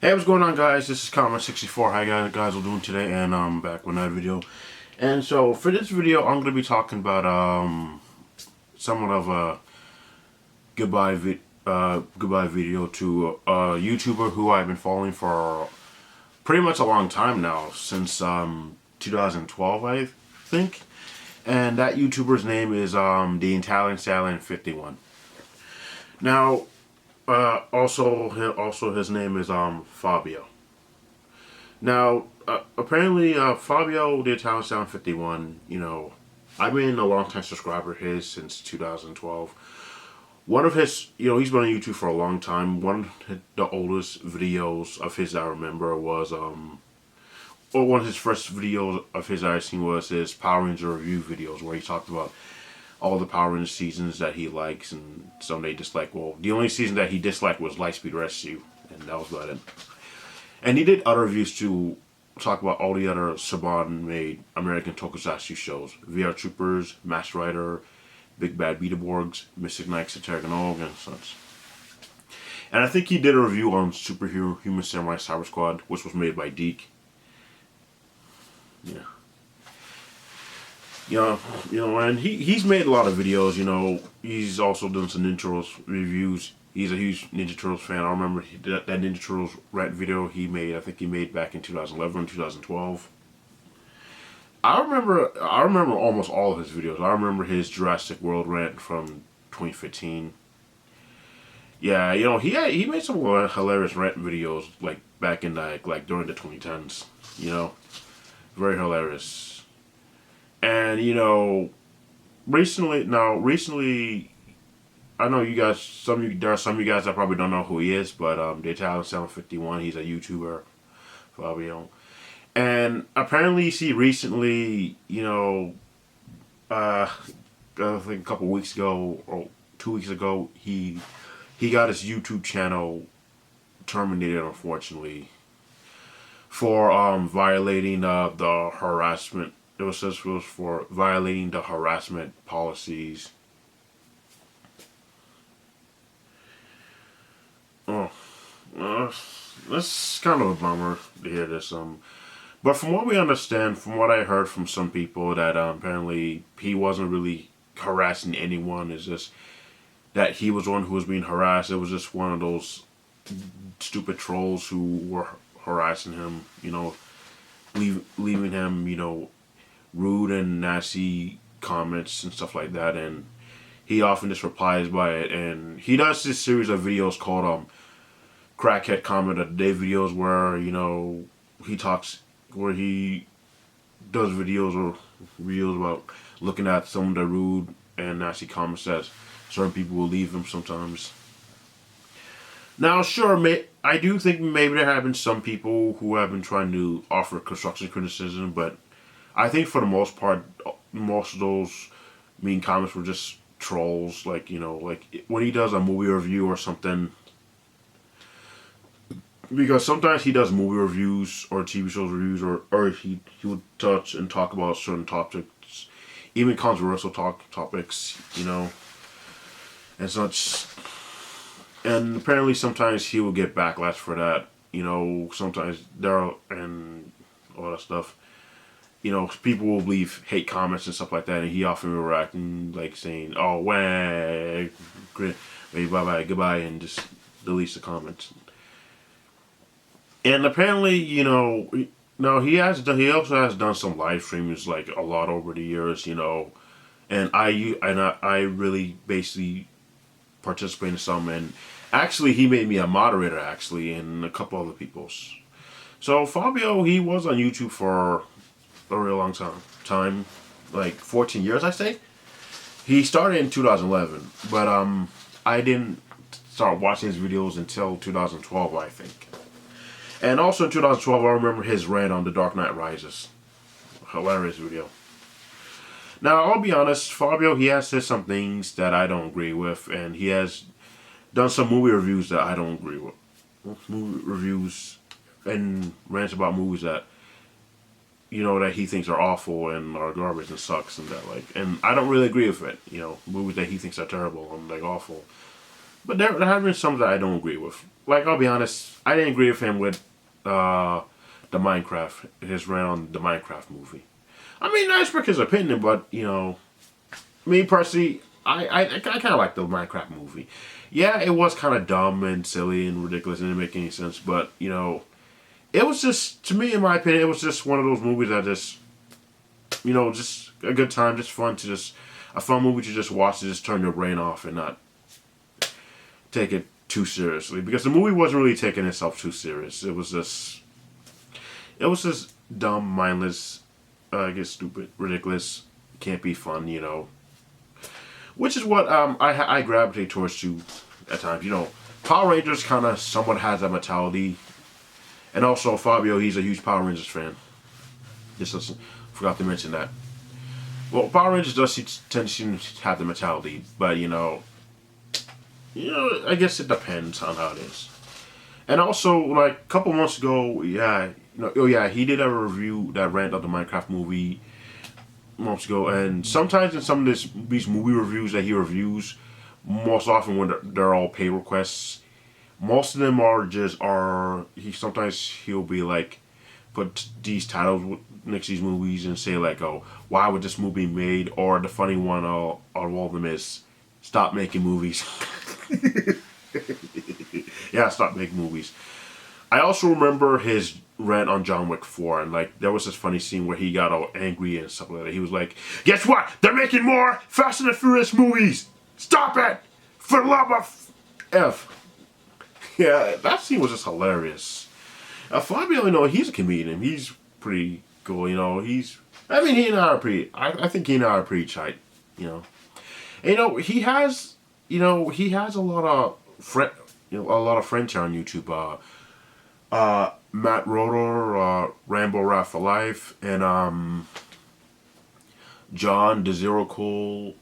Hey, what's going on, guys? This is Comment64. How you guys are doing today? And I'm back with another video. And so for this video, I'm gonna be talking about somewhat of a goodbye video to a YouTuber who I've been following for pretty much a long time now, since 2012, I think. And that YouTuber's name is Theitalianstallion51. Now, also his name is Fabio. Now, apparently, Fabio Theitalianstallion51, I've been a long time subscriber of his since 2012. One of his, he's been on YouTube for a long time. One of the oldest videos of his I remember was, or one of his first videos of his I seen was his Power Ranger review videos, where he talked about all the Power Rangers seasons that he likes and some they dislike. Well, the only season that he disliked was Lightspeed Rescue, and that was about it. And he did other reviews to talk about all the other Saban-made American tokusatsu shows: VR Troopers, Master Rider, Big Bad Beetleborgs, Mystic Knights, Terragonog, and such. And I think he did a review on Superhero Human Samurai Cyber Squad, which was made by Deke. Yeah. And he's made a lot of videos. He's also done some Ninja Turtles reviews. He's a huge Ninja Turtles fan. I remember that Ninja Turtles rant video he made. I think he made back in 2011, 2012. I remember almost all of his videos. I remember his Jurassic World rant from 2015. Yeah, he made some hilarious rant videos like back in like during the 2010s. Very hilarious. And recently, I know you guys. There are some of you guys that probably don't know who he is, but Theitalianstallion51, he's a YouTuber, Fabio. And apparently, recently, I think a couple weeks ago or 2 weeks ago, he got his YouTube channel terminated, unfortunately, for violating the harassment. This was for violating the harassment policies. Oh, that's kind of a bummer to hear this. But from what we understand, from what I heard from some people, that apparently he wasn't really harassing anyone. It's just that he was one who was being harassed. It was just one of those stupid trolls who were harassing him. Leaving him, rude and nasty comments and stuff like that, and he often just replies by it. And he does this series of videos called Crackhead Comment of the Day videos, where he does videos or reels about looking at some of the rude and nasty comments that certain people will leave him sometimes. Now, sure, I do think maybe there have been some people who have been trying to offer constructive criticism, but I think for the most part, most of those mean comments were just trolls. Like when he does a movie review or something, because sometimes he does movie reviews or TV shows reviews, or he would touch and talk about certain topics, even controversial topics, and such. And apparently sometimes he will get backlash for that. Sometimes and all that stuff. People will leave hate comments and stuff like that, and he often will react and like saying, "Oh, wah, bye, goodbye," and just deletes the comments. And apparently, now he also has done some live streams like a lot over the years, and I really basically participate in some, and actually he made me a moderator and a couple other people's. So Fabio, he was on YouTube for a real long time, like 14 years, I say. He started in 2011, but I didn't start watching his videos until 2012, I think. And also in 2012, I remember his rant on The Dark Knight Rises. Hilarious video. Now, I'll be honest, Fabio, he has said some things that I don't agree with, and he has done some movie reviews that I don't agree with. Movie reviews and rants about movies that that he thinks are awful and are garbage and sucks and that, and I don't really agree with it. Movies that he thinks are terrible and awful. But there have been some that I don't agree with. like I'll be honest, I didn't agree with him with the Minecraft, his rant on the Minecraft movie. I mean, I respect his opinion, but me personally, I kind of like the Minecraft movie. Yeah, it was kind of dumb and silly and ridiculous and didn't make any sense, but it was just, to me, in my opinion, it was just one of those movies that just, just a good time, just fun to just, a fun movie to just watch to just turn your brain off and not take it too seriously. Because the movie wasn't really taking itself too serious. It was just dumb, mindless, I guess stupid, ridiculous, can't be fun, Which is what I gravitate towards too at times. Power Rangers kind of somewhat has that mentality. And also, Fabio, he's a huge Power Rangers fan. Just forgot to mention that. Well, Power Rangers does tend to have the mentality, but I guess it depends on how it is. And also, like a couple months ago, he did have a review that rant of the Minecraft movie months ago. And sometimes in some of these movie reviews that he reviews, most often when they're all pay requests, most of them he'll be like, put these titles next to these movies and say like, oh, why would this movie be made? Or the funny one out of all of them is, stop making movies. Yeah, stop making movies. I also remember his rant on John Wick 4, and like there was this funny scene where he got all angry and stuff like that. He was like, guess what? They're making more Fast and the Furious movies! Stop it! For the love of F. Yeah, that scene was just hilarious. Fabio, he's a comedian. He's pretty cool, he and I are pretty, I think he and I are pretty tight, And, he has a lot of friends here on YouTube. Matt Rotor, Rambo Rap for Life, and John the Zero Cool,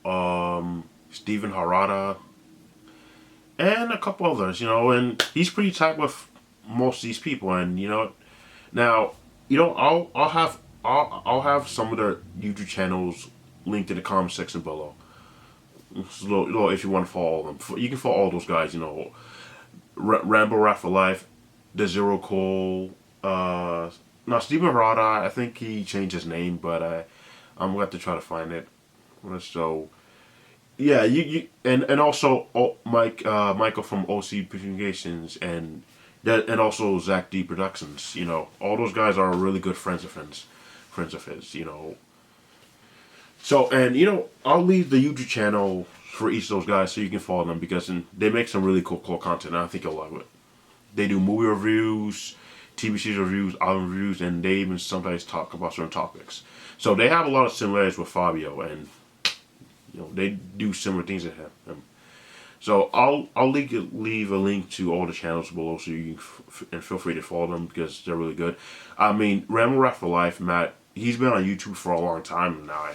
Stephen Harada, and a couple others, and he's pretty tight with most of these people, and now, I'll have some of their YouTube channels linked in the comment section below. It's a little if you want to follow them, you can follow all those guys. Rambo Rap for Life, the Zero Cool. Now Stephen Harada, I think he changed his name, but I'm gonna have to try to find it. So yeah, and also Michael from OC Communications and also Zach D Productions. All those guys are really good friends of his. So, and I'll leave the YouTube channel for each of those guys so you can follow them because they make some really cool content and I think you'll love it. They do movie reviews, TV series reviews, album reviews, and they even sometimes talk about certain topics. So they have a lot of similarities with Fabio and they do similar things to him. So I'll leave a link to all the channels below so you can feel free to follow them because they're really good. I mean, Rambo Rap for Life, Matt, he's been on YouTube for a long time now.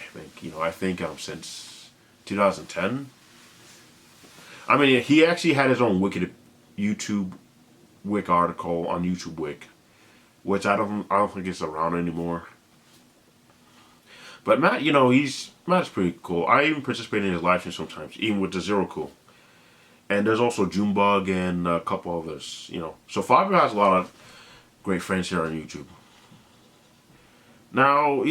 I think since 2010. I mean, he actually had his own YouTube Wick article on YouTube Wick, which I don't think it's around anymore. But Matt, Matt's pretty cool. I even participate in his live streams sometimes, even with the Zero Cool. And there's also Junebug and a couple others, So Fabio has a lot of great friends here on YouTube. Now,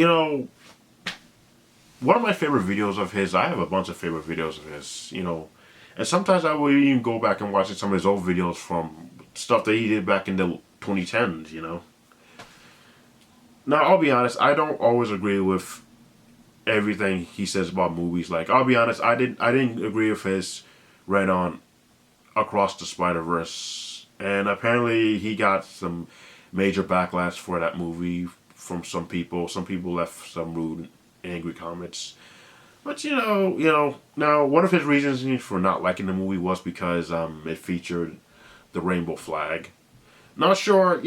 one of my favorite videos of his, I have a bunch of favorite videos of his, and sometimes I will even go back and watch some of his old videos from stuff that he did back in the 2010s, Now, I'll be honest, I don't always agree with everything he says about movies. Like, I'll be honest, I didn't agree with his rant on Across the Spider-Verse, and apparently he got some major backlash for that movie from some people. Some people left some rude, angry comments. But now one of his reasons for not liking the movie was because it featured the rainbow flag. Not sure,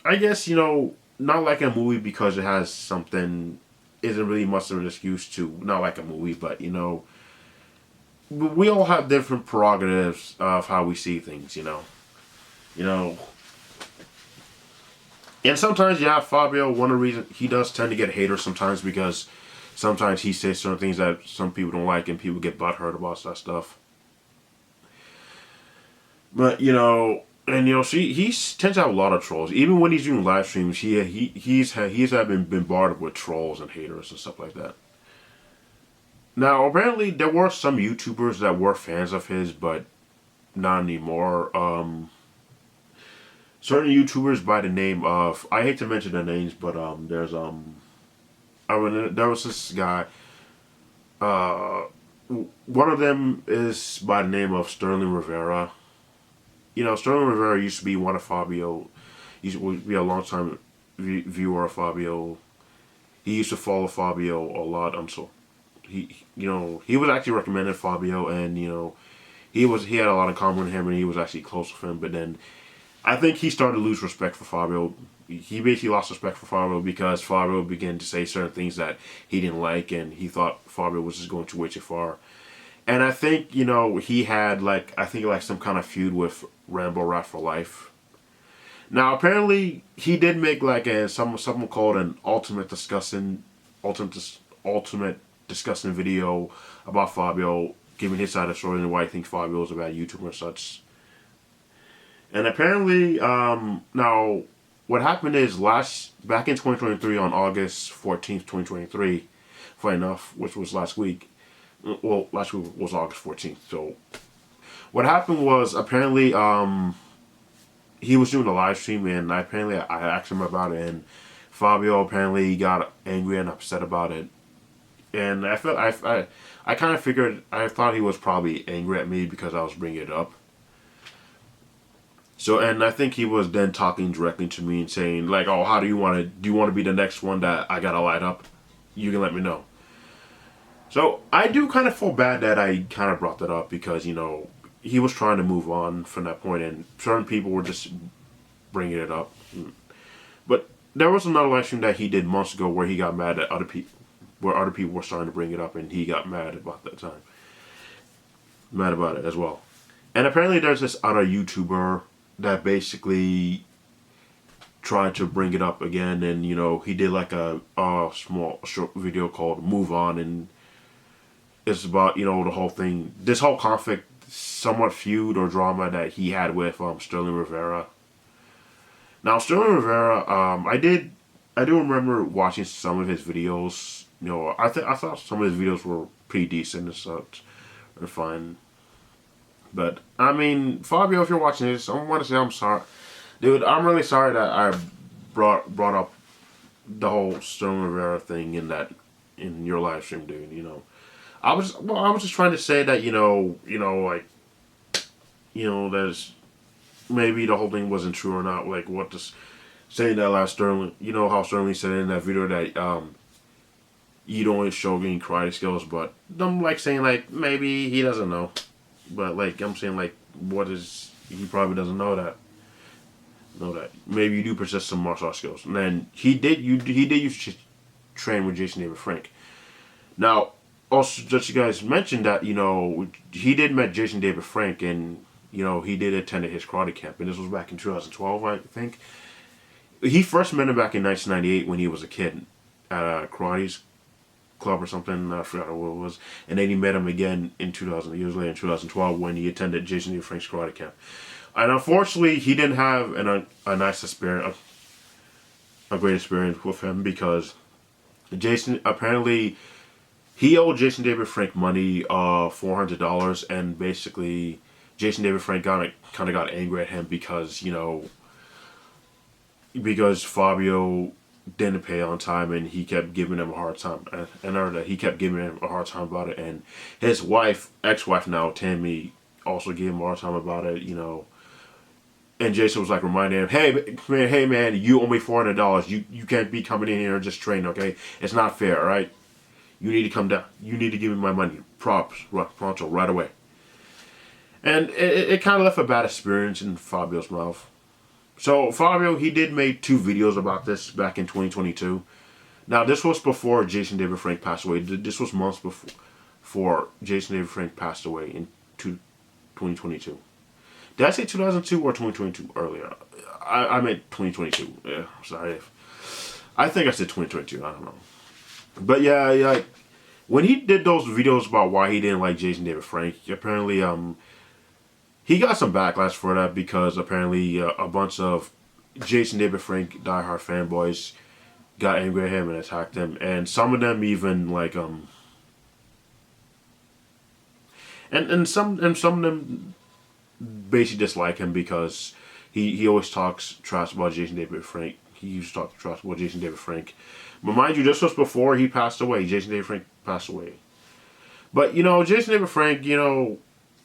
I guess not liking a movie because it has something isn't really much of an excuse to not like a movie. But we all have different prerogatives of how we see things. And sometimes, Fabio, one of the reasons he does tend to get haters sometimes because sometimes he says certain things that some people don't like and people get butthurt about that stuff. But and he tends to have a lot of trolls. Even when he's doing live streams, he's been bothered with trolls and haters and stuff like that. Now, apparently, there were some YouTubers that were fans of his, but not anymore. Certain YouTubers by the name of, I hate to mention their names, but there was this guy. Uh, One of them is by the name of Sterling Rivera. Sterling Rivera used to be one of Fabio. He used to be a long time viewer of Fabio. He used to follow Fabio a lot. So he was actually recommended Fabio, and he had a lot in common with him, and he was actually close with him. But then I think he started to lose respect for Fabio. He basically lost respect for Fabio because Fabio began to say certain things that he didn't like, and he thought Fabio was just going way too far. And I think he had like some kind of feud with Rambo Rat for Life. Now apparently he did make like someone called an ultimate discussing video about Fabio, giving his side of the story and why he thinks Fabio is a bad YouTuber and such. And apparently, now what happened is back in 2023 on August 14th, 2023, funny enough, which was last week. Well, last week was August 14th. So what happened was apparently he was doing a live stream, and I asked him about it, and Fabio apparently got angry and upset about it. And I kind of figured, I thought he was probably angry at me because I was bringing it up. So, and I think he was then talking directly to me and saying like, "Oh, do you want to be the next one that I gotta light up? You can let me know." So I do kind of feel bad that I kind of brought that up because he was trying to move on from that point, and certain people were just bringing it up. But there was another live stream that he did months ago where he got mad at other people, where other people were starting to bring it up, and he got mad about that time, mad about it as well. And apparently, there's this other YouTuber that basically tried to bring it up again, and he did like a small short video called "Move On," and it's about the whole thing, this whole conflict, somewhat feud or drama that he had with Sterling Rivera. Now Sterling Rivera, I do remember watching some of his videos. I thought some of his videos were pretty decent and such, or fine. But I mean, Fabio, if you're watching this, I want to say I'm sorry, dude. I'm really sorry that I brought up the whole Sterling Rivera thing in your live stream, dude. I was just trying to say that there's maybe the whole thing wasn't true or not. Like what this saying that last Sterling, how Sterling said in that video that you don't show any karate skills, but I'm like saying like maybe he doesn't know. But like I'm saying, like he probably doesn't know that. Maybe you do possess some martial arts skills, and then he did used to train with Jason David Frank. Now, also just you guys mentioned that he did met Jason David Frank, and he did attend his karate camp, and this was back in 2012, I think. He first met him back in 1998 when he was a kid at a karate club or something. I forgot what it was. And then he met him again in 2000 years later in 2012 when he attended Jason David Frank's karate camp. And unfortunately, he didn't have a nice experience, a great experience with him because Jason apparently he owed Jason David Frank money, $400, and basically Jason David Frank kind of got angry at him because Fabio didn't pay on time, and he kept giving him a hard time. And he kept giving him a hard time about it. And his ex-wife now, Tammy, also gave him a hard time about it. And Jason was like reminding him, "Hey man, you owe me $400. You can't be coming in here and just train, okay? It's not fair, all right? You need to come down. You need to give me my money, pronto, right away." And it kind of left a bad experience in Fabio's mouth. So Fabio, he did make 2 videos about this back in 2022. Now this was before Jason David Frank passed away. This was months before Jason David Frank passed away in 2022. Did I say 2002 or 2022 earlier? I meant 2022. Yeah, sorry. I think I said 2022. I don't know. But yeah, like when he did those videos about why he didn't like Jason David Frank, apparently he got some backlash for that because apparently a bunch of Jason David Frank diehard fanboys got angry at him and attacked him, and some of them even like and some of them basically dislike him because he always talks trash about Jason David Frank. He used to talk trash about Jason David Frank, but mind you, this was before he passed away. Jason David Frank passed away, but Jason David Frank,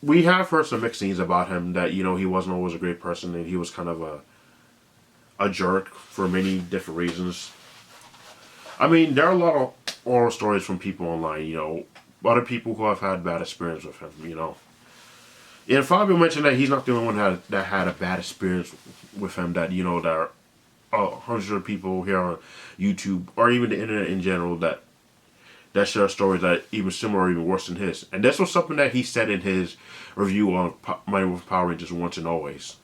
we have heard some mixed things about him that he wasn't always a great person and he was kind of a jerk for many different reasons. I mean, there are a lot of oral stories from people online, other people who have had bad experience with him. And Fabio mentioned that he's not the only one that had a bad experience with him. That there are hundreds of people here on YouTube or even the internet in general that share stories that even similar or even worse than his. And this was something that he said in his review on Mighty Morphin Power Rangers Once and Always.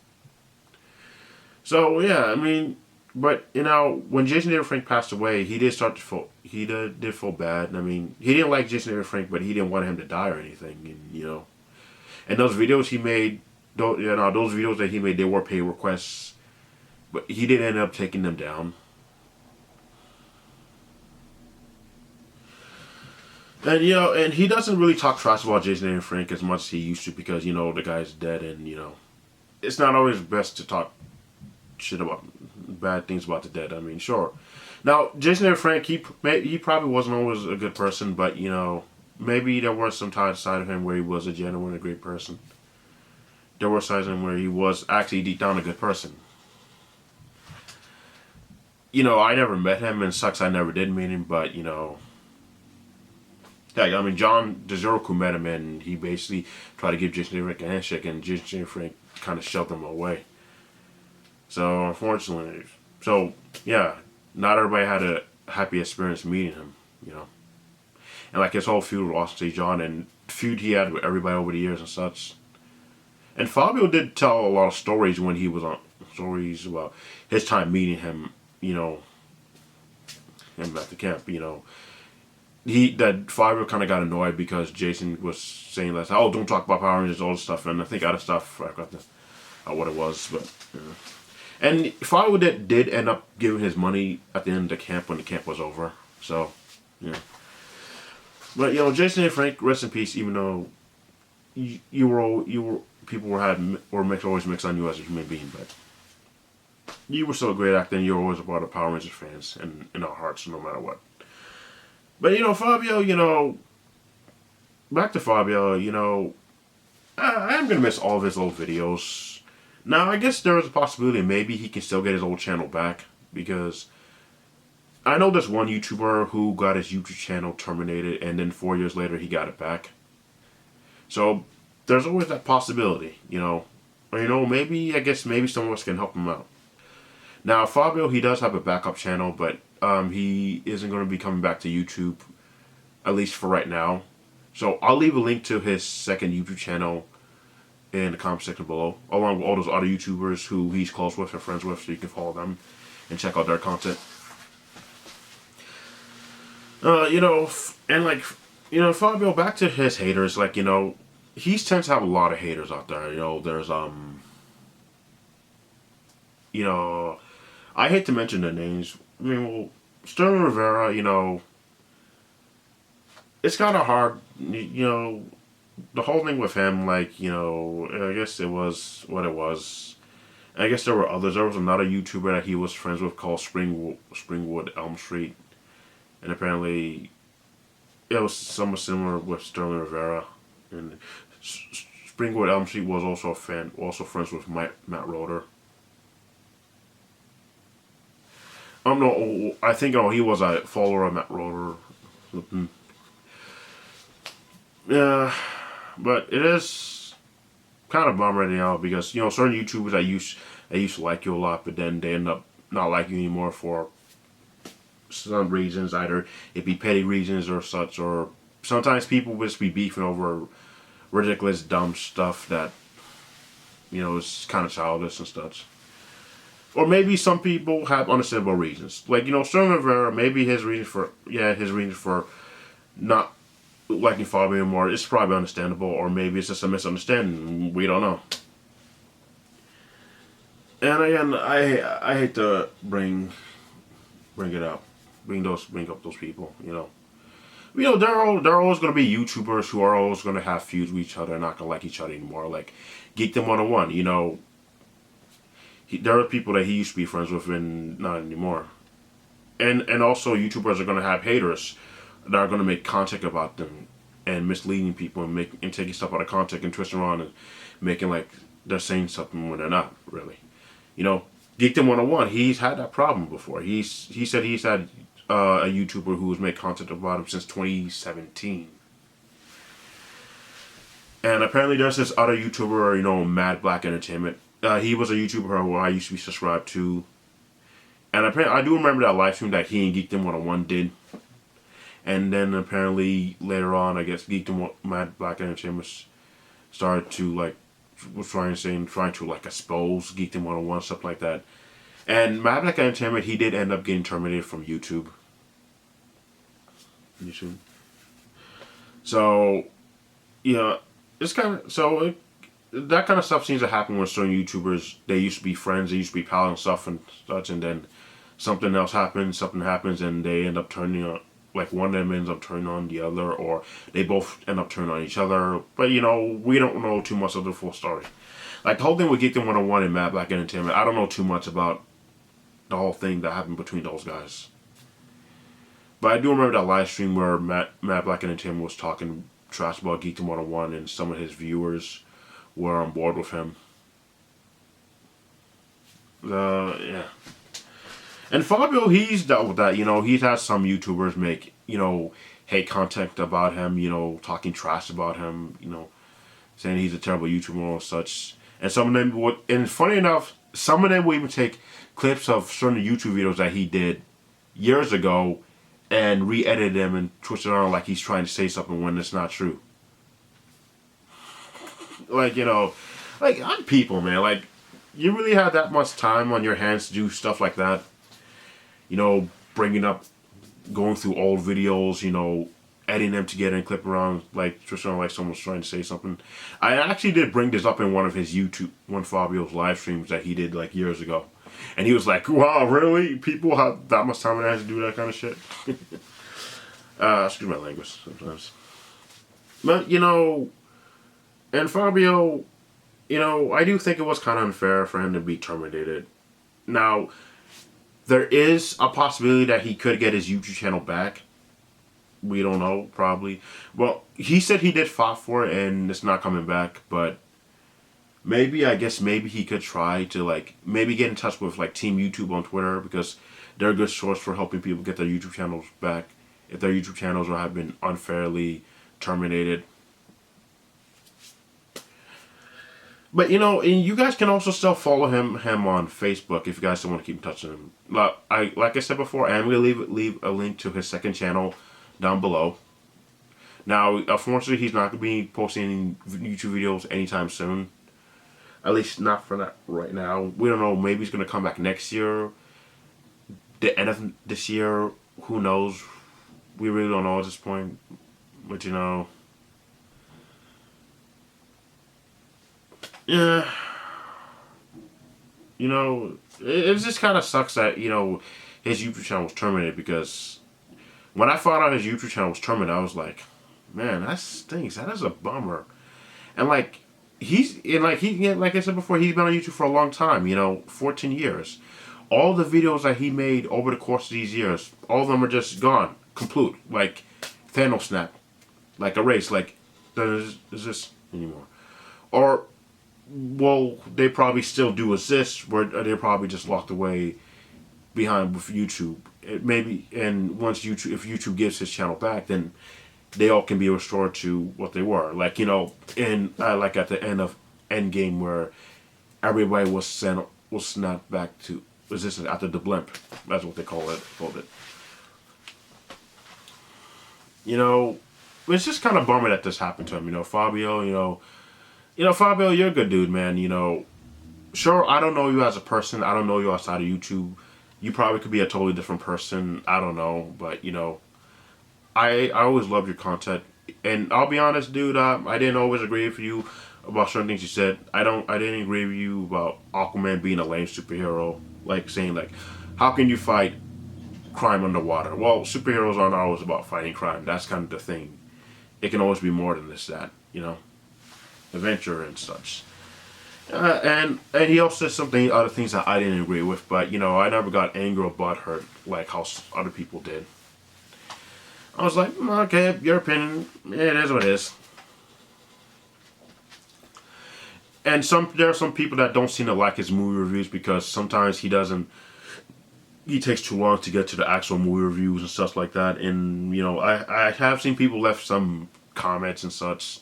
So yeah, I mean, but when Jason David Frank passed away, he did start to feel did feel bad. I mean, he didn't like Jason David Frank, but he didn't want him to die or anything. And those videos he made, those videos that he made, they were paid requests, but he did end up taking them down. And and he doesn't really talk trash about Jason David Frank as much as he used to because the guy's dead, and it's not always best to talk shit about bad things about the dead. I mean, sure. Now, Jason David Frank, he probably wasn't always a good person, but maybe there were some side of him where he was a genuine and great person. There were sides of him where he was actually deep down a good person. I never met him, and sucks I never did meet him, but yeah, I mean, John DeZerku met him, and he basically tried to give Jason David Frank a handshake, and Jason David Frank kind of shoved him away. So, unfortunately, yeah, not everybody had a happy experience meeting him, And like his whole feud with Austin St. John and feud he had with everybody over the years and such. And Fabio did tell a lot of stories when he was on, stories about his time meeting him, him at the camp, that Fabio kind of got annoyed because Jason was saying that, oh, don't talk about Power Rangers, all this stuff, and I think other stuff, I forgot what it was, but, And Fabio did end up giving his money at the end of the camp when the camp was over, so, yeah. But, Jason and Frank, rest in peace, even though people were always mixed on you as a human being, but you were still a great actor, and you were always a part of Power Rangers fans in our hearts, no matter what. But, Fabio, back to Fabio, I am going to miss all of his old videos. Now, I guess there is a possibility maybe he can still get his old channel back, because I know there's one YouTuber who got his YouTube channel terminated, and then 4 years later he got it back. So, there's always that possibility, Or, maybe some of us can help him out. Now, Fabio, he does have a backup channel, but he isn't going to be coming back to YouTube, at least for right now. So I'll leave a link to his second YouTube channel in the comment section below, along with all those other YouTubers who he's close with and friends with, so you can follow them and check out their content. Fabio, back to his haters, he tends to have a lot of haters out there. There's I hate to mention their names. I mean, well, Sterling Rivera, it's kind of hard, the whole thing with him, I guess it was what it was. I guess there were others. There was another YouTuber that he was friends with called Springwood Elm Street. And apparently, it was somewhat similar with Sterling Rivera. And Springwood Elm Street was also friends with Matt Roeder. No, I think he was a follower of Matt Roeder. Yeah, but it is kind of bummer because certain YouTubers I used to like you a lot, but then they end up not liking you anymore for some reasons, either it be petty reasons or such, or sometimes people just be beefing over ridiculous dumb stuff that is kind of childish and such. Or maybe some people have understandable reasons. Sterling Rivera, maybe his reason for not liking Fabio anymore is probably understandable, or maybe it's just a misunderstanding. We don't know. And again, I hate to bring it up, bring up those people. There are always going to be YouTubers who are always going to have feuds with each other and not going to like each other anymore. Like Geekdom 101, there are people that he used to be friends with and not anymore. And also YouTubers are going to have haters that are going to make content about them and misleading people and taking stuff out of context and twisting around and making like they're saying something when they're not really. Geekdom 101, he's had that problem before. He said he's had a YouTuber who has made content about him since 2017. And apparently there's this other YouTuber, Mad Black Entertainment. He was a YouTuber who I used to be subscribed to. And apparently, I do remember that live stream that he and Geekdom 101 did. And then apparently later on, I guess Geekdom Mad Black Entertainment started to was trying to like expose Geekdom 101, stuff like that. And Mad Black Entertainment, he did end up getting terminated from YouTube. So, it's kind of that kind of stuff seems to happen with certain YouTubers. They used to be friends, they used to be pals and stuff and such, and then something happens, and they end up turning on, like one of them ends up turning on the other, or they both end up turning on each other. But we don't know too much of the full story. Like the whole thing with Geekdom 101 and Mad Black Entertainment, I don't know too much about the whole thing that happened between those guys. But I do remember that live stream where Mad Black Entertainment was talking trash about Geekdom 101, and some of his viewers were on board with him. Yeah. And Fabio, he's dealt with that. He's had some YouTubers make, hate content about him, talking trash about him, saying he's a terrible YouTuber and such. And some of them would, and funny enough, some of them would even take clips of certain YouTube videos that he did years ago and re-edit them and twist it around like he's trying to say something when it's not true. I'm people, man. Like, you really have that much time on your hands to do stuff like that? Bringing up, going through old videos, editing them together and clip around, twist around like someone's trying to say something. I actually did bring this up in one of Fabio's live streams that he did years ago. And he was like, wow, really? People have that much time on their hands to do that kind of shit? Excuse my language sometimes. But, and Fabio, I do think it was kind of unfair for him to be terminated. Now, there is a possibility that he could get his YouTube channel back. We don't know, probably. Well, he said he did fought for it and it's not coming back, but maybe he could try to, maybe get in touch with, Team YouTube on Twitter, because they're a good source for helping people get their YouTube channels back if their YouTube channels have been unfairly terminated. But, and you guys can also still follow him on Facebook if you guys don't want to keep in touch with him. Like I said before, I'm going to leave a link to his second channel down below. Now, unfortunately, he's not going to be posting any YouTube videos anytime soon. At least not for that right now. We don't know. Maybe he's going to come back next year. The end of this year. Who knows? We really don't know at this point. But, yeah. It just kind of sucks that, his YouTube channel was terminated, because when I found out his YouTube channel was terminated, I was like, man, that stinks. That is a bummer. And, like I said before, he's been on YouTube for a long time, 14 years. All the videos that he made over the course of these years, all of them are just gone. Complete. Like Thanos snap. Like erased. Like, does this anymore? Or, well, they probably still do exist, but they're probably just locked away behind with YouTube. Maybe, and once if YouTube gives his channel back, then they all can be restored to what they were. Like, at the end of Endgame, where everybody was snapped back to existence after the blimp. That's what they called it. It's just kind of bummer that this happened to him. Fabio, Fabio, you're a good dude, man. Sure, I don't know you as a person. I don't know you outside of YouTube. You probably could be a totally different person. I don't know. But, I always loved your content. And I'll be honest, dude, I didn't always agree with you. about certain things you said. I didn't agree with you about Aquaman being a lame superhero. Like saying like, how can you fight crime underwater? Well, superheroes aren't always about fighting crime. That's kind of the thing. It can always be more than this, that, adventure and such. And he also said something, other things that I didn't agree with, but I never got angry or butthurt like how other people did. I was like, okay, your opinion, it is what it is. And there are some people that don't seem to like his movie reviews because sometimes he takes too long to get to the actual movie reviews and stuff like that. And I have seen people left some comments and such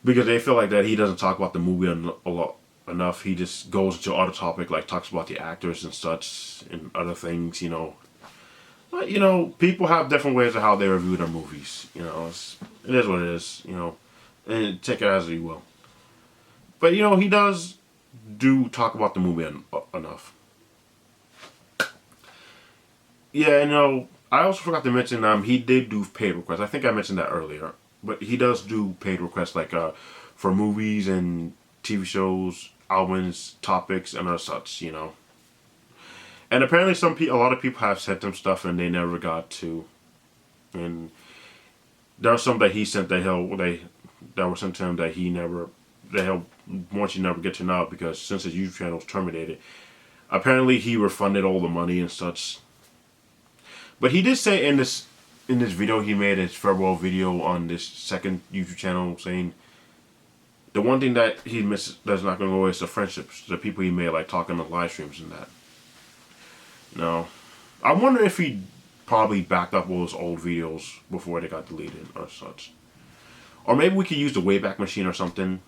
because they feel like that he doesn't talk about the movie a lot enough. He just goes into other topic, like talks about the actors and such and other things. But people have different ways of how they review their movies. It is what it is. And take it as you will. But he does do talk about the movie enough. Yeah, I also forgot to mention he did do paid requests. I think I mentioned that earlier. But he does do paid requests like for movies and TV shows, albums, topics, and other such. And apparently a lot of people have sent him stuff and they never got to. And there are some that he sent that were sent to him that he'll want you never get to know because since his YouTube channel was terminated, apparently he refunded all the money and such. But he did say in this video he made, his farewell video on this second YouTube channel, saying the one thing that he misses that's not going to go away is the friendships, the people he made, like talking on live streams and that. I wonder if he probably backed up all his old videos before they got deleted or such. Or maybe we could use the Wayback Machine or something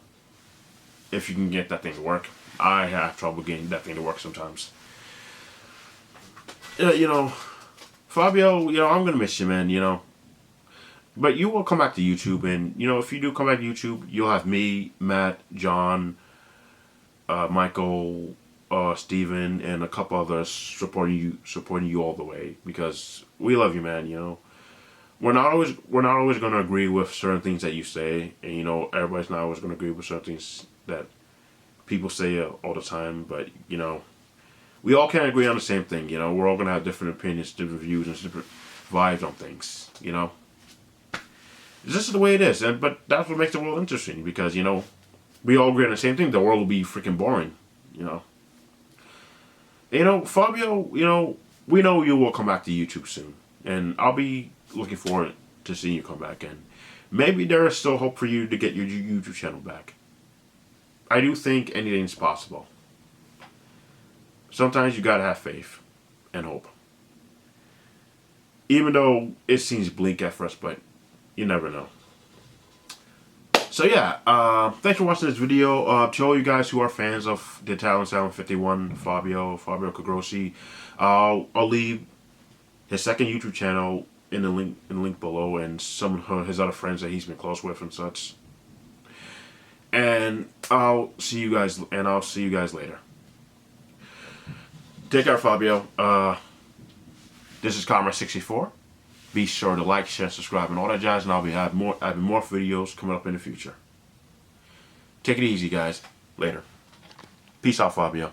if you can get that thing to work. I have trouble getting that thing to work sometimes. Fabio, I'm going to miss you, man, But you will come back to YouTube, and, if you do come back to YouTube, you'll have me, Matt, John, Michael, Steven, and a couple others supporting you all the way, because we love you, man, We're not always going to agree with certain things that you say, and, everybody's not always going to agree with certain things that people say all the time, but, we all can't agree on the same thing, We're all going to have different opinions, different views, and different vibes on things, This is the way it is, but that's what makes the world interesting, because, we all agree on the same thing, the world will be freaking boring, Fabio, we know you will come back to YouTube soon, and I'll be looking forward to seeing you come back, and maybe there is still hope for you to get your YouTube channel back. I do think anything's possible. Sometimes you gotta have faith and hope. Even though it seems bleak at first, but you never know. So yeah, thanks for watching this video. To all you guys who are fans of Theitalianstallion51, Fabio Cagrossi, I'll leave his second YouTube channel in the link below, and some of his other friends that he's been close with and such. And I'll see you guys later. Take care, Fabio. This is Comrade64. Be sure to like, share, subscribe, and all that jazz, and I'll be having more videos coming up in the future. Take it easy, guys. Later. Peace out, Fabio.